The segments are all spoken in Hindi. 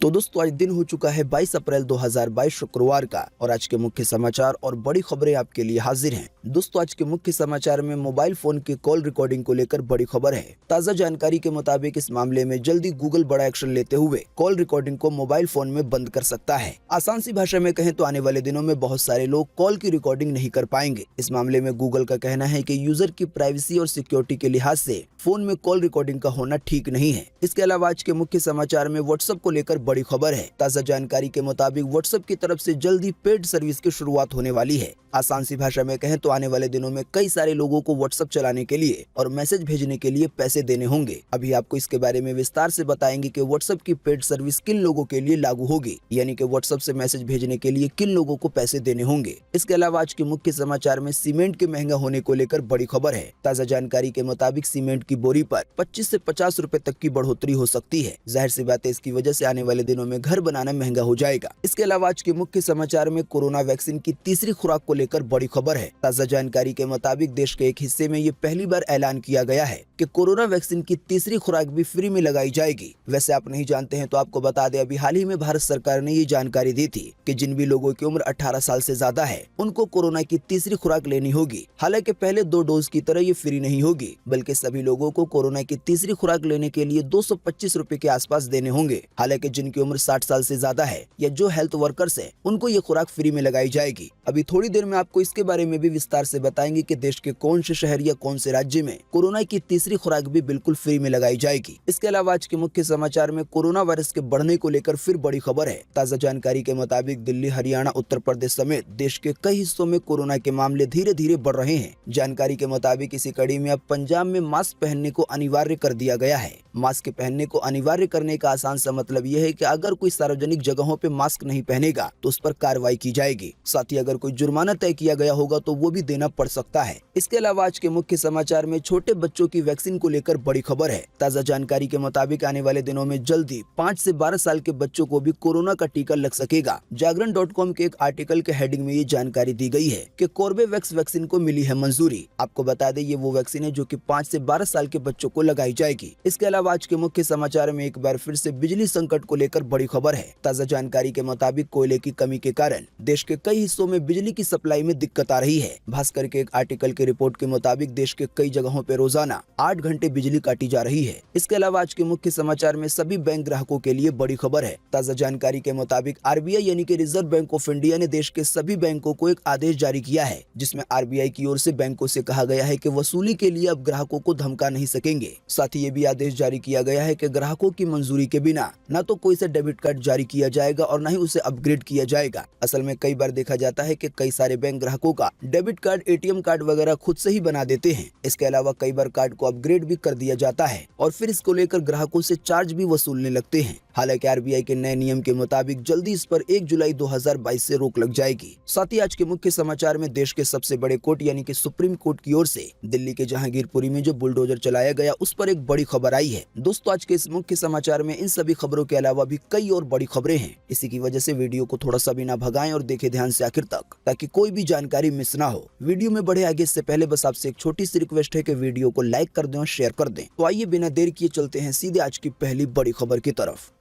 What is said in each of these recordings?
तो दोस्तों आज दिन हो चुका है 22 अप्रैल 2022 शुक्रवार का और आज के मुख्य समाचार और बड़ी खबरें आपके लिए हाजिर हैं। दोस्तों आज के मुख्य समाचार में मोबाइल फोन की कॉल रिकॉर्डिंग को लेकर बड़ी खबर है। ताज़ा जानकारी के मुताबिक इस मामले में जल्दी गूगल बड़ा एक्शन लेते हुए कॉल रिकॉर्डिंग को मोबाइल फोन में बंद कर सकता है। आसान सी भाषा में कहें तो आने वाले दिनों में बहुत सारे लोग कॉल की रिकॉर्डिंग नहीं कर पाएंगे। इस मामले में गूगल का कहना है कि यूजर की प्राइवेसी और सिक्योरिटी के लिहाज से फोन में कॉल रिकॉर्डिंग का होना ठीक नहीं है। इसके अलावा आज के मुख्य समाचार में व्हाट्सएप को लेकर बड़ी खबर है। ताज़ा जानकारी के मुताबिक व्हाट्सएप की तरफ से जल्दी पेड सर्विस की शुरुआत होने वाली है। आसान सी भाषा में कहें तो आने वाले दिनों में कई सारे लोगों को व्हाट्सएप चलाने के लिए और मैसेज भेजने के लिए पैसे देने होंगे। अभी आपको इसके बारे में विस्तार से बताएंगे कि व्हाट्सएप की पेड सर्विस किन लोगों के लिए लागू होगी, यानी कि व्हाट्सएप से मैसेज भेजने के लिए किन लोगों को पैसे देने होंगे। इसके अलावा आज के मुख्य समाचार में सीमेंट के महंगा होने को लेकर बड़ी खबर है। ताज़ा जानकारी के मुताबिक सीमेंट की बोरी पर 25 से 50 रुपए तक की बढ़ोतरी हो सकती है। जाहिर सी बात है, इसकी वजह से आने वाले दिनों में घर बनाना महंगा हो जाएगा। इसके अलावा आज के मुख्य समाचार में कोरोना वैक्सीन की तीसरी खुराक को लेकर बड़ी खबर है। ताज़ा जानकारी के मुताबिक देश के एक हिस्से में ये पहली बार ऐलान किया गया है कि कोरोना वैक्सीन की तीसरी खुराक भी फ्री में लगाई जाएगी। वैसे आप नहीं जानते हैं तो आपको बता दें, अभी हाल ही में भारत सरकार ने ये जानकारी दी थी कि जिन भी लोगों की उम्र 18 साल से ज्यादा है उनको कोरोना की तीसरी खुराक लेनी होगी। हालांकि पहले 2 डोज की तरह ये फ्री नहीं होगी, बल्कि सभी लोगों को कोरोना की तीसरी खुराक लेने के लिए 225 रुपए के आसपास देने होंगे। हालांकि जिनकी उम्र 60 साल से ज्यादा है या जो हेल्थ वर्कर्स है उनको ये खुराक फ्री में लगाई जाएगी। अभी थोड़ी देर में आपको इसके बारे में भी विस्तार से बताएंगे कि देश के कौन से शहर या कौन से राज्य में कोरोना की तीसरी खुराक भी बिल्कुल फ्री में लगाई जाएगी। इसके अलावा आज के मुख्य समाचार में कोरोना वायरस के बढ़ने को लेकर फिर बड़ी खबर है। ताज़ा जानकारी के मुताबिक दिल्ली, हरियाणा, उत्तर प्रदेश समेत देश के कई हिस्सों में कोरोना के मामले धीरे धीरे बढ़ रहे हैं। जानकारी के मुताबिक इसी कड़ी में अब पंजाब में मास्क पहनने को अनिवार्य कर दिया गया है। मास्क पहनने को अनिवार्य करने का आसान सा मतलब यह है कि अगर कोई सार्वजनिक जगहों पे मास्क नहीं पहनेगा तो उस पर कार्रवाई की जाएगी। साथ ही अगर कोई जुर्माना तय किया गया होगा तो वो भी देना पड़ सकता है। इसके अलावा आज के मुख्य समाचार में छोटे बच्चों की वैक्सीन को लेकर बड़ी खबर है। ताज़ा जानकारी के मुताबिक आने वाले दिनों में जल्दी 5 से 12 साल के बच्चों को भी कोरोना का टीका लग सकेगा। जागरण.com के एक आर्टिकल के हेडिंग में ये जानकारी दी गई है कि कोर्बेवैक्स वैक्सीन को मिली है मंजूरी। आपको बता दें, ये वो वैक्सीन है जो कि 5 से 12 साल के बच्चों को लगाई जाएगी। इसके अलावा आज के मुख्य समाचार में एक बार फिर से बिजली संकट को लेकर बड़ी खबर है। ताज़ा जानकारी के मुताबिक कोयले की कमी के कारण देश के कई हिस्सों में बिजली की सप्लाई में दिक्कत आ रही है। भास्कर के एक आर्टिकल की रिपोर्ट के मुताबिक देश के कई जगहों पर रोजाना 8 घंटे बिजली काटी जा रही है। इसके अलावा आज के मुख्य समाचार में सभी बैंक ग्राहकों के लिए बड़ी खबर है। ताज़ा जानकारी के मुताबिक आरबीआई यानी कि रिजर्व बैंक ऑफ इंडिया ने देश के सभी बैंकों को एक आदेश जारी किया है, जिसमें आरबीआई की ओर से बैंकों से कहा गया है कि वसूली के लिए अब ग्राहकों को धमका नहीं सकेंगे। साथ ही ये भी आदेश जारी किया गया है कि ग्राहकों की मंजूरी के बिना न तो कोई से डेबिट कार्ड जारी किया जाएगा और न ही उसे अपग्रेड किया जाएगा। असल में कई बार देखा जाता है कि कई सारे बैंक ग्राहकों का डेबिट कार्ड, एटीएम कार्ड वगैरह खुद से ही बना देते हैं। इसके अलावा कई बार कार्ड को अपग्रेड भी कर दिया जाता है और फिर इसको लेकर ग्राहकों से चार्ज भी वसूलने लगते हैं। हालांकि आरबीआई के नए नियम के मुताबिक जल्दी इस पर 1 जुलाई 2022 से रोक लग जाएगी। साथ ही आज के मुख्य समाचार में देश के सबसे बड़े कोर्ट यानी कि सुप्रीम कोर्ट की ओर से दिल्ली के जहांगीरपुरी में जो बुलडोजर चलाया गया उस पर एक बड़ी खबर आई है। दोस्तों आज के इस मुख्य समाचार में इन सभी खबरों के अलावा भी कई और बड़ी खबरें हैं। इसी की वजह से वीडियो को थोड़ा सा भी ना भगाएं और देखें ध्यान से आखिर तक, ताकि कोई भी जानकारी मिस ना हो। वीडियो में बढ़े आगे इससे पहले बस आपसे एक छोटी सी रिक्वेस्ट है कि वीडियो को लाइक कर दें और शेयर कर दें। तो आइए बिना देर किए चलते हैं सीधे आज की पहली बड़ी खबर की तरफ।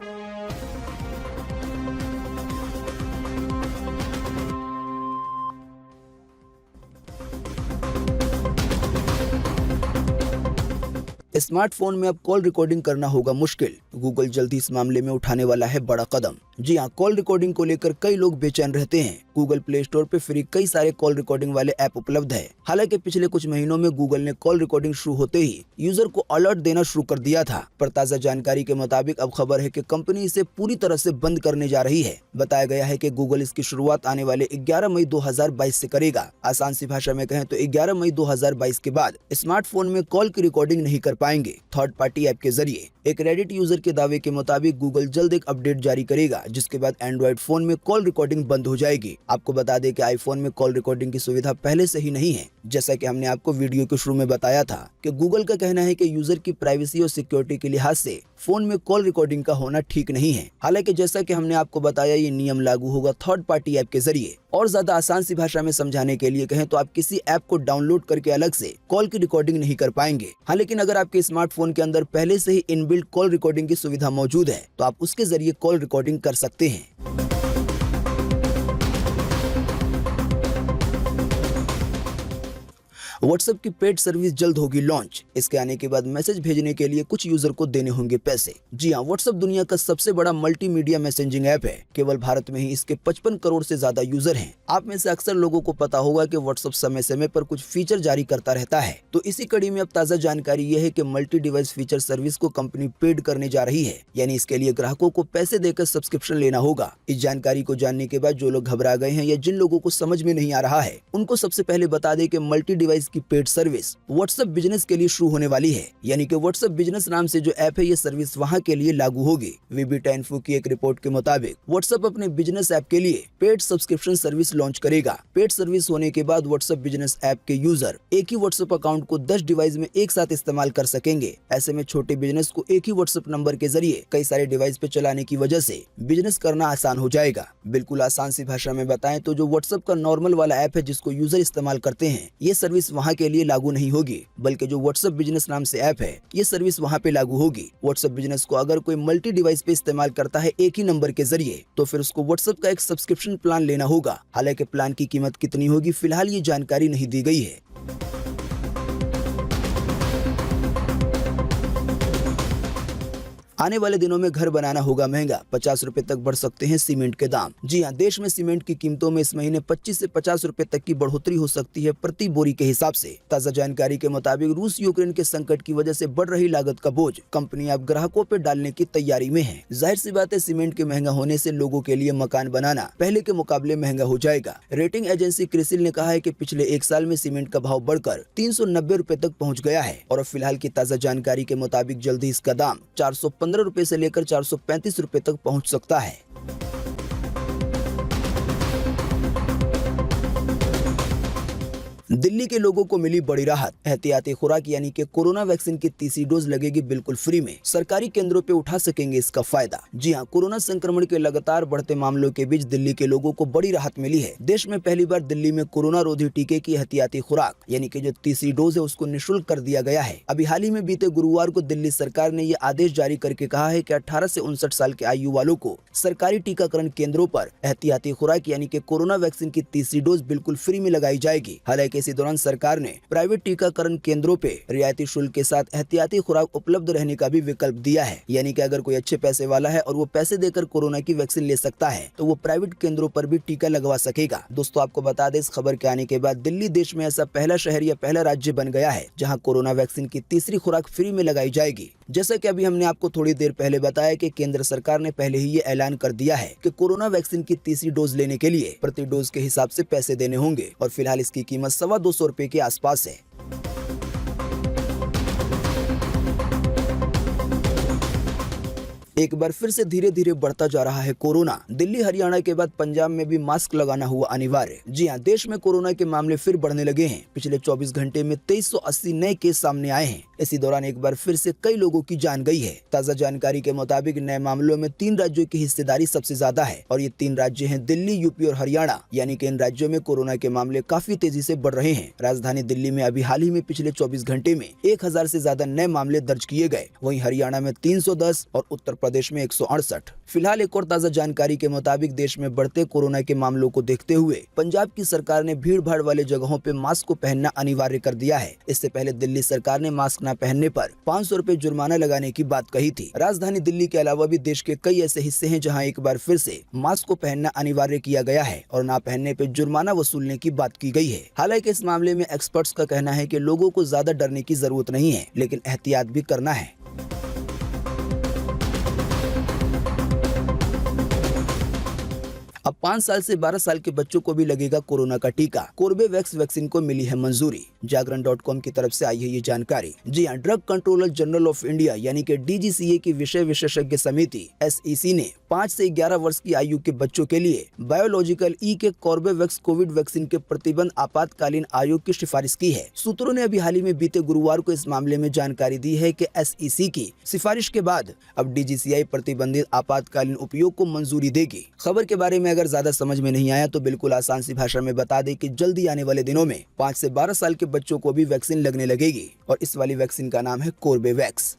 स्मार्टफोन में अब कॉल रिकॉर्डिंग करना होगा मुश्किल। गूगल जल्दी इस मामले में उठाने वाला है बड़ा कदम। जी हां, कॉल रिकॉर्डिंग को लेकर कई लोग बेचैन रहते हैं। गूगल प्ले स्टोर पे फ्री कई सारे कॉल रिकॉर्डिंग वाले ऐप उपलब्ध है। हालांकि पिछले कुछ महीनों में गूगल ने कॉल रिकॉर्डिंग शुरू होते ही यूजर को अलर्ट देना शुरू कर दिया था, पर ताज़ा जानकारी के मुताबिक अब खबर है कि कंपनी इसे पूरी तरह से बंद करने जा रही है। बताया गया है कि गूगल इसकी शुरुआत आने वाले 11 मई 2022 से करेगा। आसान सी भाषा में कहें तो 11 मई 2022 के बाद स्मार्टफोन में कॉल की रिकॉर्डिंग नहीं कर पाएंगे थर्ड पार्टी ऐप के जरिए। एक रेडिट यूजर के दावे के मुताबिक गूगल जल्द एक अपडेट जारी करेगा, जिसके बाद एंड्रॉइड फोन में कॉल रिकॉर्डिंग बंद हो जाएगी। आपको बता दें कि आईफोन में कॉल रिकॉर्डिंग की सुविधा पहले से ही नहीं है। जैसा कि हमने आपको वीडियो के शुरू में बताया था कि गूगल का कहना है कि यूजर की प्राइवेसी और सिक्योरिटी के लिहाज से फोन में कॉल रिकॉर्डिंग का होना ठीक नहीं है। हालांकि जैसा कि हमने आपको बताया, ये नियम लागू होगा थर्ड पार्टी ऐप के जरिए और ज्यादा आसान सी भाषा में समझाने के लिए कहें तो आप किसी ऐप को डाउनलोड करके अलग से कॉल की रिकॉर्डिंग नहीं कर पाएंगे। हाँ, लेकिन अगर आपके स्मार्टफोन के अंदर पहले से ही इनबिल्ट कॉल रिकॉर्डिंग की सुविधा मौजूद है तो आप उसके जरिए कॉल रिकॉर्डिंग कर सकते हैं। व्हाट्सएप की पेड सर्विस जल्द होगी लॉन्च। इसके आने के बाद मैसेज भेजने के लिए कुछ यूजर को देने होंगे पैसे। जी हाँ, व्हाट्सएप दुनिया का सबसे बड़ा मल्टीमीडिया मैसेजिंग ऐप है। केवल भारत में ही इसके 55 करोड़ से ज्यादा यूजर हैं। आप में से अक्सर लोगों को पता होगा कि व्हाट्सएप समय समय पर कुछ फीचर जारी करता रहता है। तो इसी कड़ी में अब ताजा जानकारी यह है कि मल्टी डिवाइस फीचर सर्विस को कंपनी पेड करने जा रही है, यानी इसके लिए ग्राहकों को पैसे देकर सब्सक्रिप्शन लेना होगा। इस जानकारी को जानने के बाद जो लोग घबरा गए हैं या जिन लोगों को समझ में नहीं आ रहा है, उनको सबसे पहले बता दें कि मल्टी डिवाइस की पेड सर्विस व्हाट्सएप बिजनेस के लिए शुरू होने वाली है। यानी कि व्हाट्सएप बिजनेस नाम से जो ऐप है, ये सर्विस वहां के लिए लागू होगी। वीबीटा इन्फो की एक रिपोर्ट के मुताबिक व्हाट्सएप अपने बिजनेस ऐप के लिए पेड सब्सक्रिप्शन सर्विस लॉन्च करेगा। पेड सर्विस होने के बाद व्हाट्सएप बिजनेस ऐप के यूजर एक ही व्हाट्सएप अकाउंट को 10 डिवाइस में एक साथ इस्तेमाल कर सकेंगे। ऐसे में छोटे बिजनेस को एक ही व्हाट्सएप नंबर के जरिए कई सारे डिवाइस पे चलाने की वजह से बिजनेस करना आसान हो जाएगा। बिल्कुल आसान सी भाषा में बताएं तो जो व्हाट्सएप का नॉर्मल वाला ऐप है जिसको यूजर इस्तेमाल करते हैं, ये सर्विस वहाँ के लिए लागू नहीं होगी, बल्कि जो व्हाट्सएप बिजनेस नाम से ऐप है, ये सर्विस वहाँ पे लागू होगी। व्हाट्सएप बिजनेस को अगर कोई मल्टी डिवाइस पे इस्तेमाल करता है एक ही नंबर के जरिए, तो फिर उसको व्हाट्सएप का एक सब्सक्रिप्शन प्लान लेना होगा। हालांकि प्लान की कीमत कितनी होगी, फिलहाल ये जानकारी नहीं दी गई है। आने वाले दिनों में घर बनाना होगा महंगा, 50 रुपए तक बढ़ सकते हैं सीमेंट के दाम। जी हां, देश में सीमेंट की कीमतों में इस महीने 25 से 50 रुपए तक की बढ़ोतरी हो सकती है प्रति बोरी के हिसाब से। ताजा जानकारी के मुताबिक रूस यूक्रेन के संकट की वजह से बढ़ रही लागत का बोझ कंपनी अब ग्राहकों पर डालने की तैयारी में है। जाहिर सी बात है, सीमेंट के महंगा होने से लोगों के लिए मकान बनाना पहले के मुकाबले महंगा हो जाएगा। रेटिंग एजेंसी क्रिसिल ने कहा है कि पिछले एक साल में सीमेंट का भाव बढ़कर 390 रुपए तक पहुँच गया है और अब फिलहाल की ताजा जानकारी के मुताबिक जल्द ही इसका दाम 415 रुपए से लेकर 435 रुपए तक पहुंच सकता है। दिल्ली के लोगों को मिली बड़ी राहत। एहतियाती खुराक यानी कि कोरोना वैक्सीन की तीसरी डोज लगेगी बिल्कुल फ्री में। सरकारी केंद्रों पे उठा सकेंगे इसका फायदा। जी हां, कोरोना संक्रमण के लगातार बढ़ते मामलों के बीच दिल्ली के लोगों को बड़ी राहत मिली है। देश में पहली बार दिल्ली में कोरोना रोधी टीके की एहतियाती खुराक यानी कि जो तीसरी डोज है उसको निःशुल्क कर दिया गया है। अभी हाल ही में बीते गुरुवार को दिल्ली सरकार ने ये आदेश जारी करके कहा है कि 18 से 59 साल के आयु वालों को सरकारी टीकाकरण केंद्रों पर एहतियाती खुराक यानी कि कोरोना वैक्सीन की तीसरी डोज बिल्कुल फ्री में लगाई जाएगी। हालांकि इसी दौरान सरकार ने प्राइवेट टीकाकरण केंद्रों पे रियायती शुल्क के साथ एहतियाती खुराक उपलब्ध रहने का भी विकल्प दिया है। यानी कि अगर कोई अच्छे पैसे वाला है और वो पैसे देकर कोरोना की वैक्सीन ले सकता है तो वो प्राइवेट केंद्रों पर भी टीका लगवा सकेगा। दोस्तों, आपको बता दें, इस खबर के आने के बाद दिल्ली देश में ऐसा पहला शहर या पहला राज्य बन गया है जहाँ कोरोना वैक्सीन की तीसरी खुराक फ्री में लगाई जाएगी। जैसा कि अभी हमने आपको थोड़ी देर पहले बताया कि केंद्र सरकार ने पहले ही ये ऐलान कर दिया है कि कोरोना वैक्सीन की तीसरी डोज लेने के लिए प्रति डोज के हिसाब से पैसे देने होंगे और फिलहाल इसकी कीमत 225 रुपए के आसपास है। एक बार फिर से धीरे धीरे बढ़ता जा रहा है कोरोना। दिल्ली हरियाणा के बाद पंजाब में भी मास्क लगाना हुआ अनिवार्य। जी हां, देश में कोरोना के मामले फिर बढ़ने लगे हैं। पिछले 24 घंटे में 2380 नए केस सामने आए हैं। इसी दौरान एक बार फिर से कई लोगों की जान गई है। ताजा जानकारी के मुताबिक नए मामलों में 3 राज्यों की हिस्सेदारी सबसे ज्यादा है और ये 3 राज्य हैं दिल्ली, यूपी और हरियाणा। यानी कि इन राज्यों में कोरोना के मामले काफी तेजी से बढ़ रहे हैं। राजधानी दिल्ली में अभी हाल ही में पिछले 24 घंटे में 1000 से ज्यादा नए मामले दर्ज किए गए। वहीं हरियाणा में 310 और उत्तर प्रदेश में 168। फिलहाल एक और ताजा जानकारी के मुताबिक देश में बढ़ते कोरोना के मामलों को देखते हुए पंजाब की सरकार ने भीड़ भाड़ वाले जगहों पे मास्क को पहनना अनिवार्य कर दिया है। इससे पहले दिल्ली सरकार ने मास्क न पहनने पर 500 रुपए जुर्माना लगाने की बात कही थी। राजधानी दिल्ली के अलावा भी देश के कई ऐसे हिस्से हैं जहां एक बार फिर से मास्क को पहनना अनिवार्य किया गया है और न पहनने पर जुर्माना वसूलने की बात की गई है। हालांकि इस मामले में एक्सपर्ट्स का कहना है कि लोगों को ज्यादा डरने की जरूरत नहीं है, लेकिन एहतियात भी करना है। अब 5 साल से 12 साल के बच्चों को भी लगेगा कोरोना का टीका। कोर्बेवैक्स वैक्सीन को मिली है मंजूरी। जागरण.com की तरफ से आई है ये जानकारी। जी हां, drug controller general of India यानी कि DGCA की विषय विशेषज्ञ समिति SEC ने 5 से 11 वर्ष की आयु के बच्चों के लिए बायोलॉजिकल ई के कोर्बेवैक्स कोविड वैक्सीन के प्रतिबंध आपातकालीन आयोग की सिफारिश की है। सूत्रों ने अभी हाल ही में बीते गुरुवार को इस मामले में जानकारी दी है कि SEC की सिफारिश के बाद अब DGCA प्रतिबंधित आपातकालीन उपयोग को मंजूरी देगी। खबर के बारे में अगर ज्यादा समझ में नहीं आया तो बिल्कुल आसान सी भाषा में बता दें कि जल्दी आने वाले दिनों में 5 से 12 साल के बच्चों को भी वैक्सीन लगने लगेगी और इस वाली वैक्सीन का नाम है कोर्बेवैक्स।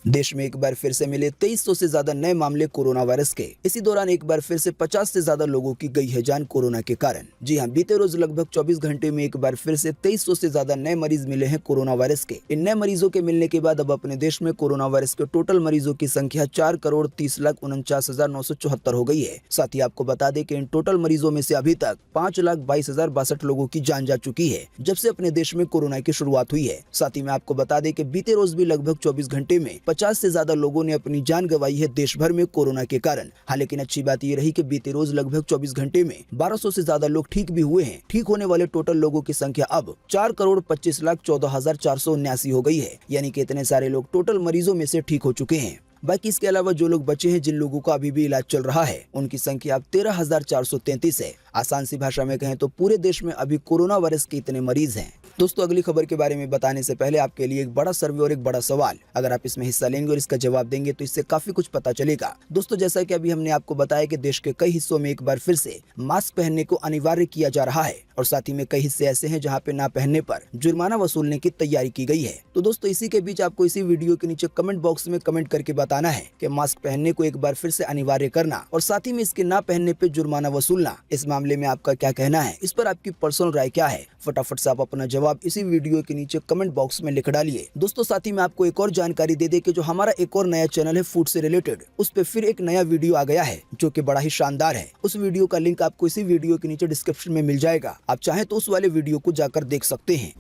देश में एक बार फिर से मिले 2300 से ज्यादा नए मामले कोरोना वायरस के। इसी दौरान एक बार फिर से 50 से ज्यादा लोगों की गई है जान कोरोना के कारण। जी हां, बीते रोज लगभग 24 घंटे में एक बार फिर से 2300 से ज्यादा नए मरीज मिले हैं कोरोना वायरस के। इन नए मरीजों के मिलने के बाद अब अपने देश में कोरोना वायरस के टोटल मरीजों की संख्या 4,30,49,974 हो गई है। साथ ही आपको बता दें कि इन टोटल मरीजों में से अभी तक 5,22,062 लोगों की जान जा चुकी है जब से अपने देश में कोरोना की शुरुआत हुई है। साथ ही मैं आपको बता दें कि बीते रोज भी लगभग 24 घंटे में 50 से ज्यादा लोगों ने अपनी जान गंवाई है देश भर में कोरोना के कारण। हाँ, लेकिन अच्छी बात ये रही कि बीते रोज लगभग 24 घंटे में 1200 से ज्यादा लोग ठीक भी हुए हैं। ठीक होने वाले टोटल लोगों की संख्या अब 4,25,14,479 हो गई है। यानी कि इतने सारे लोग टोटल मरीजों में से ठीक हो चुके हैं। बाकी इसके अलावा जो लोग बचे हैं, जिन लोगों का अभी भी इलाज चल रहा है, उनकी संख्या अब 13,433 है। आसान सी भाषा में कहें तो पूरे देश में अभी कोरोना वायरस के इतने मरीज हैं। दोस्तों, अगली खबर के बारे में बताने से पहले आपके लिए एक बड़ा सर्वे और एक बड़ा सवाल। अगर आप इसमें हिस्सा लेंगे और इसका जवाब देंगे तो इससे काफी कुछ पता चलेगा। दोस्तों, जैसा कि अभी हमने आपको बताया कि देश के कई हिस्सों में एक बार फिर से मास्क पहनने को अनिवार्य किया जा रहा है और साथ ही में कई हिस्से ऐसे हैं जहां पे ना पहनने पर जुर्माना वसूलने की तैयारी की गई है। तो दोस्तों, इसी के बीच आपको इसी वीडियो के नीचे कमेंट बॉक्स में कमेंट करके बताना है कि मास्क पहनने को एक बार फिर से अनिवार्य करना और साथ ही में इसके ना पहनने पे जुर्माना वसूलना, इस मामले में आपका क्या कहना है, इस पर आपकी पर्सनल राय क्या है। फटाफट से आप अपना जवाब इसी वीडियो के नीचे कमेंट बॉक्स में लिख डालिए। दोस्तों, साथ ही में आपको एक और जानकारी दे दे कि जो हमारा एक और नया चैनल है फूड से रिलेटेड, उस पे फिर एक नया वीडियो आ गया है जो कि बड़ा ही शानदार है। उस वीडियो का लिंक आपको इसी वीडियो के नीचे डिस्क्रिप्शन में मिल जाएगा। आप चाहे तो उस वाले वीडियो को जाकर देख सकते हैं।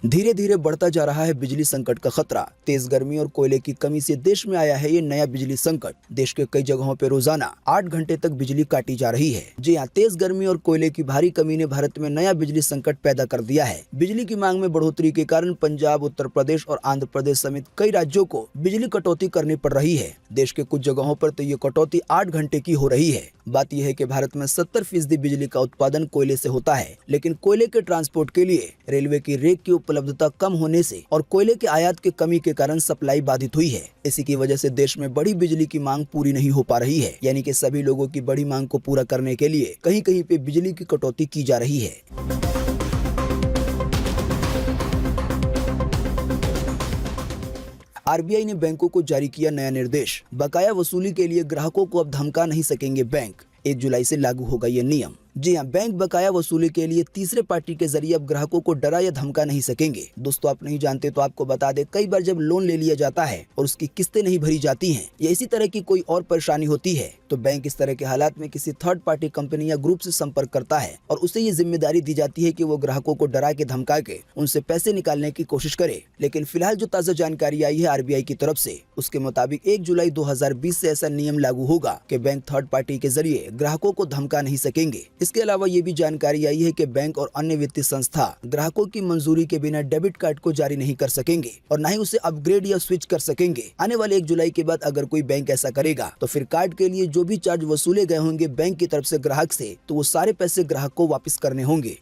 धीरे धीरे बढ़ता जा रहा है बिजली संकट का खतरा। तेज गर्मी और कोयले की कमी से देश में आया है ये नया बिजली संकट। देश के कई जगहों पर रोजाना 8 घंटे तक बिजली काटी जा रही है। जी हाँ, तेज गर्मी और कोयले की भारी कमी ने भारत में नया बिजली संकट पैदा कर दिया है। बिजली की मांग में बढ़ोतरी के कारण पंजाब, उत्तर प्रदेश और आंध्र प्रदेश समेत कई राज्यों को बिजली कटौती करनी पड़ रही है। देश के कुछ जगहों पर तो ये कटौती 8 घंटे की हो रही है। बात यह है कि भारत में 70% बिजली का उत्पादन कोयले से होता है, लेकिन कोयले के ट्रांसपोर्ट के लिए रेलवे की रेक की उपलब्धता कम होने से और कोयले के आयात की कमी के कारण सप्लाई बाधित हुई है। इसी की वजह से देश में बड़ी बिजली की मांग पूरी नहीं हो पा रही है। यानी कि सभी लोगों की बड़ी मांग को पूरा करने के लिए कहीं कहीं पे बिजली की कटौती की जा रही है। आरबीआई ने बैंकों को जारी किया नया निर्देश। बकाया वसूली के लिए ग्राहकों को अब धमका नहीं सकेंगे बैंक। 1 जुलाई से लागू होगा ये नियम। जी हाँ, बैंक बकाया वसूली के लिए तीसरे पार्टी के जरिए अब ग्राहकों को डरा या धमका नहीं सकेंगे। दोस्तों, आप नहीं जानते तो आपको बता दें, कई बार जब लोन ले लिया जाता है और उसकी किस्तें नहीं भरी जाती हैं या इसी तरह की कोई और परेशानी होती है तो बैंक इस तरह के हालात में किसी थर्ड पार्टी कंपनी या ग्रुप से संपर्क करता है और उसे ये जिम्मेदारी दी जाती है कि वो ग्राहकों को डरा के धमका के उनसे पैसे निकालने की कोशिश करे। लेकिन फिलहाल जो ताजा जानकारी आई है आरबीआई की तरफ से, उसके मुताबिक 1 जुलाई 2020 से ऐसा नियम लागू होगा कि बैंक थर्ड पार्टी के जरिए ग्राहकों को धमका नहीं सकेंगे। इसके अलावा ये भी जानकारी आई है कि बैंक और अन्य वित्तीय संस्था ग्राहकों की मंजूरी के बिना डेबिट कार्ड को जारी नहीं कर सकेंगे और न ही उसे अपग्रेड या स्विच कर सकेंगे। आने वाले 1 जुलाई के बाद अगर कोई बैंक ऐसा करेगा तो फिर कार्ड के लिए जो भी चार्ज वसूले गए होंगे बैंक की तरफ से ग्राहक से, तो वो सारे पैसे ग्राहक को वापस करने होंगे।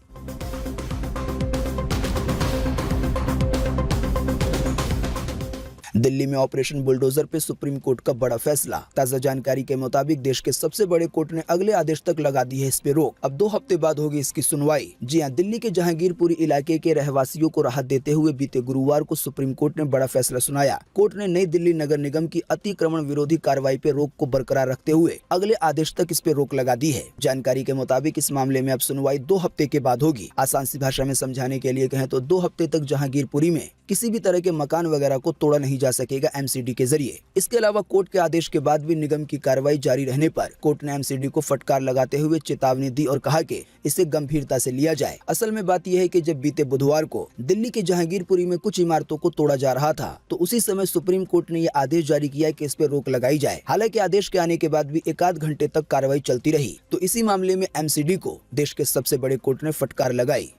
दिल्ली में ऑपरेशन बुलडोजर पे सुप्रीम कोर्ट का बड़ा फैसला। ताजा जानकारी के मुताबिक देश के सबसे बड़े कोर्ट ने अगले आदेश तक लगा दी है इस पे रोक। अब 2 हफ्ते बाद होगी इसकी सुनवाई। जी हां, दिल्ली के जहांगीरपुरी इलाके के रहवासियों को राहत देते हुए बीते गुरुवार को सुप्रीम कोर्ट ने बड़ा फैसला सुनाया। कोर्ट ने नई दिल्ली नगर निगम की अतिक्रमण विरोधी कार्रवाई पे रोक को बरकरार रखते हुए अगले आदेश तक इस पे रोक लगा दी है। जानकारी के मुताबिक इस मामले में अब सुनवाई 2 हफ्ते के बाद होगी। आसान सी भाषा में समझाने के लिए कहें तो 2 हफ्ते तक जहांगीरपुरी में किसी भी तरह के मकान वगैरह को तोड़ा नहीं जा सकेगा एमसीडी के जरिए। इसके अलावा कोर्ट के आदेश के बाद भी निगम की कार्रवाई जारी रहने पर कोर्ट ने एमसीडी को फटकार लगाते हुए चेतावनी दी और कहा कि इसे गंभीरता से लिया जाए। असल में बात यह है कि जब बीते बुधवार को दिल्ली के जहांगीरपुरी में कुछ इमारतों को तोड़ा जा रहा था तो उसी समय सुप्रीम कोर्ट ने यह आदेश जारी किया कि इस पर रोक लगाई जाए। हालांकि आदेश के आने के बाद भी 1 आध घंटे तक कार्रवाई चलती रही तो इसी मामले में एमसीडी को देश के सबसे बड़े कोर्ट ने फटकार लगाई।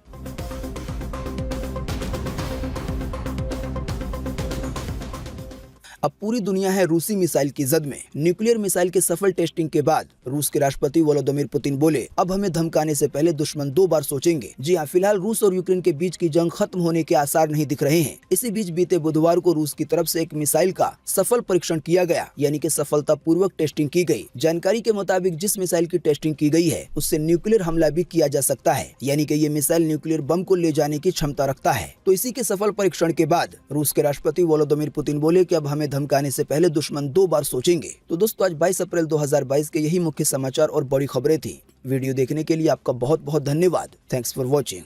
अब पूरी दुनिया है रूसी मिसाइल की जद में। न्यूक्लियर मिसाइल के सफल टेस्टिंग के बाद रूस के राष्ट्रपति व्लादिमीर पुतिन बोले, अब हमें धमकाने से पहले दुश्मन 2 बार सोचेंगे। जी हाँ, फिलहाल रूस और यूक्रेन के बीच की जंग खत्म होने के आसार नहीं दिख रहे हैं। इसी बीच बीते बुधवार को रूस की तरफ से एक मिसाइल का सफल परीक्षण किया गया, यानी कि सफलतापूर्वक टेस्टिंग की गई। जानकारी के मुताबिक जिस मिसाइल की टेस्टिंग की गई है उससे न्यूक्लियर हमला भी किया जा सकता है, यानी कि ये मिसाइल न्यूक्लियर बम को ले जाने की क्षमता रखता है। तो इसी के सफल परीक्षण के बाद रूस के राष्ट्रपति व्लादिमीर पुतिन बोले कि अब हमें धमकाने से पहले दुश्मन 2 बार सोचेंगे। तो दोस्तों, आज 22 अप्रैल 2022 के यही मुख्य समाचार और बड़ी खबरें थी। वीडियो देखने के लिए आपका बहुत बहुत धन्यवाद। Thanks for watching.